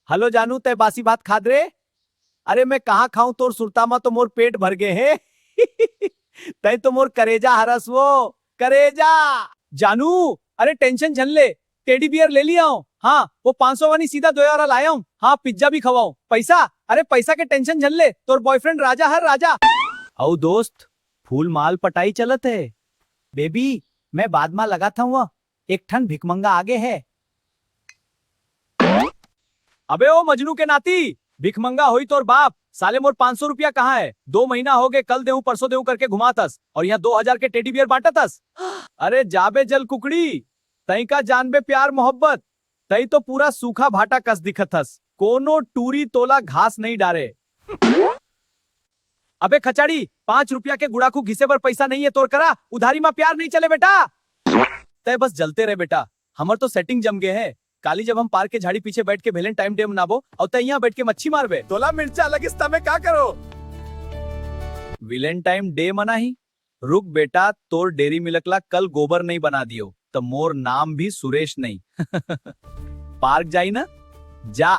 Hello जानू, तय बासी भात खाद रे? अरे मैं कहाँ खाऊं, तोर सुरतामा तो मोर पेट भर गए है। तय तो मोर करेजा हरस वो करेजा। जानू, अरे टेंशन झन ले, टेडी बियर ले लिया हूँ। हाँ, वो 500 वाली सीधा 2 वाला लाया हूँ। हाँ, पिज्जा भी खवाऊं। पैसा, अरे पैसा के टेंशन झन ले, तोर बॉयफ्रेंड राजा हर राजा। औ दोस्त, फूल माल पटाई चलत है। बेबी, मैं बाद में लगा था वह एक ठन भिकमंगा आगे है। अबे ओ मजनू के नाती, भिकमंगा होई तोर बाप। साले मोर 500 रुपया कहाँ है? 2 महीना हो गए, कल देऊ परसों देऊ करके घुमातस और यहाँ 2000 के टेडी बियर बांटतस। अरे जाबे जल कुकड़ी, तई का जानबे प्यार मोहब्बत। तई तो पूरा सूखा भाटा कस दिखतस, कोनो टूरी तोला घास नहीं डारे। अबे खचाड़ी, 5 रुपया के गुड़ाकू घिसे पर पैसा नहीं है तोर करा, उधारी में प्यार नहीं चले बेटा। तय बस जलते रहे बेटा, हमर तो सेटिंग जम गए है। काली जब हम पार्क के झाड़ी पीछे बैठ के वेलेंटाइन डे मनाबो और तय यहाँ बैठ के मच्छी मारबे। तोला मिर्चा लगिस तमे का करो? वेलेंटाइन डे मना ही। रुक बेटा, तोर डेरी मिलकला कल गोबर नहीं बना दियो तो मोर नाम भी सुरेश नहीं। पार्क जाई ना, जा।